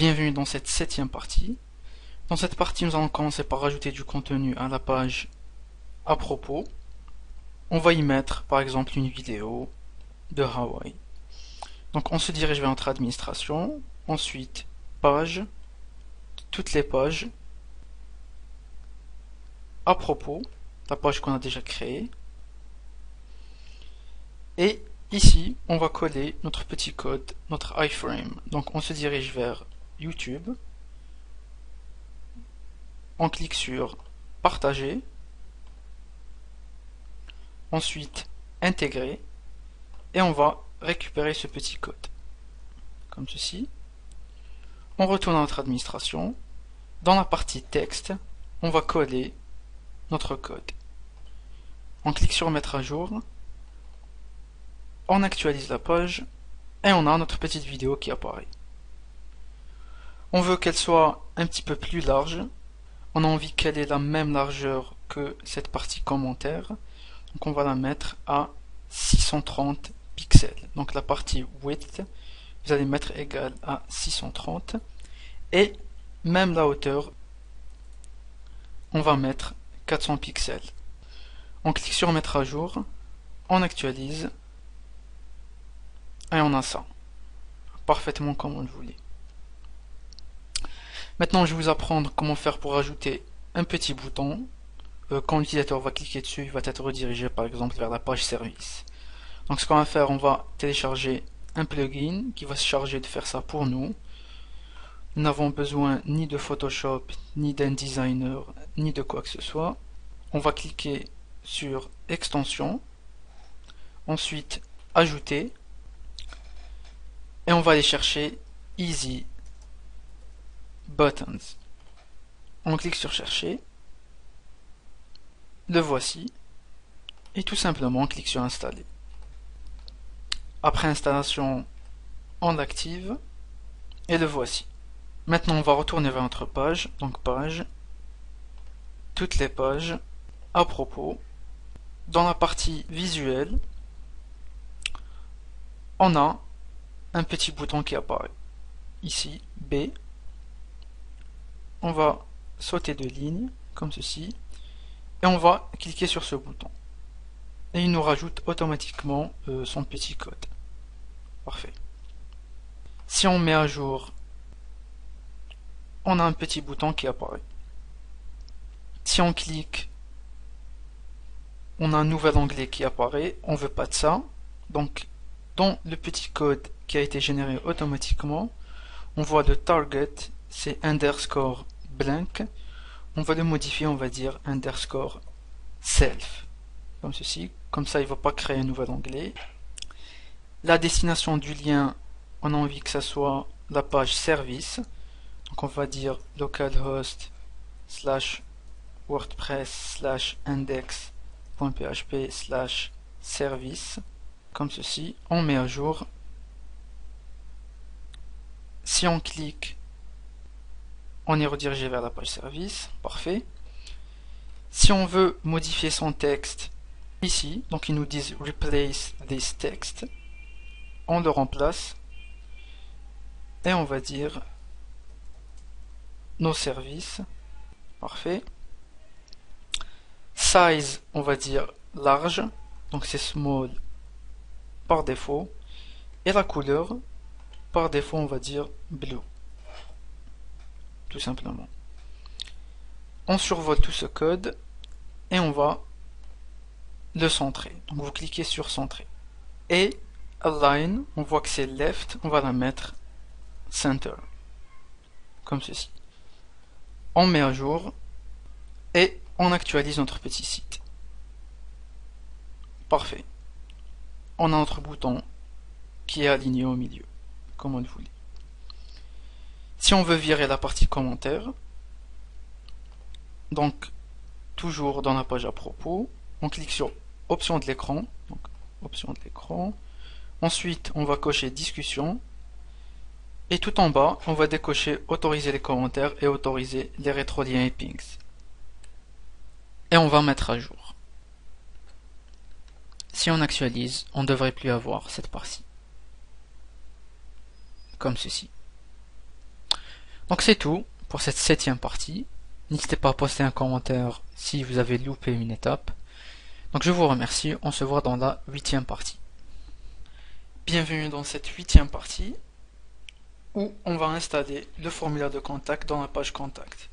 Bienvenue dans cette 7e partie. Dans cette partie, nous allons commencer par rajouter du contenu à la page à propos. On va y mettre par exemple une vidéo de Hawaï. Donc on se dirige vers notre administration, ensuite page, toutes les pages, à propos, la page qu'on a déjà créée. Et ici, on va coller notre petit code, notre iframe. Donc on se dirige vers YouTube. On clique sur partager. Ensuite intégrer. Et on va récupérer ce petit code. Comme ceci. On retourne à notre administration. Dans la partie texte, on va coller notre code. On clique sur mettre à jour. On actualise la page. Et on a notre petite vidéo qui apparaît. On veut qu'elle soit un petit peu plus large. On a envie qu'elle ait la même largeur que cette partie commentaire. Donc on va la mettre à 630 pixels. Donc la partie width, vous allez mettre égal à 630. Et même la hauteur, on va mettre 400 pixels. On clique sur mettre à jour. On actualise. Et on a ça. Parfaitement comme on le voulait. Maintenant, je vais vous apprendre comment faire pour ajouter un petit bouton. Quand l'utilisateur va cliquer dessus, il va être redirigé par exemple vers la page service. Donc ce qu'on va faire, on va télécharger un plugin qui va se charger de faire ça pour nous. Nous n'avons besoin ni de Photoshop, ni d'InDesigner, ni de quoi que ce soit. On va cliquer sur extension, ensuite ajouter, et on va aller chercher Easy Buttons. On clique sur chercher, le voici, et tout simplement on clique sur installer. Après installation, on l'active, et le voici. Maintenant on va retourner vers notre page, donc page, toutes les pages, à propos. Dans la partie visuelle, on a un petit bouton qui apparaît. Ici, B. On va sauter de ligne, comme ceci, et on va cliquer sur ce bouton. Et il nous rajoute automatiquement son petit code. Parfait. Si on met à jour, on a un petit bouton qui apparaît. Si on clique, on a un nouvel onglet qui apparaît. On ne veut pas de ça. Donc, dans le petit code qui a été généré automatiquement, on voit le target, c'est underscore blank. On va le modifier, on va dire underscore self. Comme ceci. Comme ça, il ne va pas créer un nouvel onglet. La destination du lien, on a envie que ça soit la page service. Donc on va dire localhost / wordpress / index.php / service. Comme ceci. On met à jour. Si on clique, on est redirigé vers la page service. Parfait. Si on veut modifier son texte, ici, donc ils nous disent replace this text. On le remplace. Et on va dire nos services. Parfait. Size, on va dire large. Donc c'est small par défaut. Et la couleur, par défaut, on va dire blue. Tout simplement. On survole tout ce code et on va le centrer. Donc vous cliquez sur centrer. Et align, on voit que c'est left, on va la mettre center. Comme ceci. On met à jour et on actualise notre petit site. Parfait. On a notre bouton qui est aligné au milieu, comme on le voulait. Si on veut virer la partie commentaire, donc toujours dans la page à propos, on clique sur option de l'écran, donc option de l'écran. Ensuite, on va cocher discussion. Et tout en bas, on va décocher autoriser les commentaires et autoriser les rétroliens et pings. Et on va mettre à jour. Si on actualise, on ne devrait plus avoir cette partie. Comme ceci. Donc c'est tout pour cette 7e partie. N'hésitez pas à poster un commentaire si vous avez loupé une étape. Donc je vous remercie, on se voit dans la 8e partie. Bienvenue dans cette 8e partie où on va installer le formulaire de contact dans la page contact.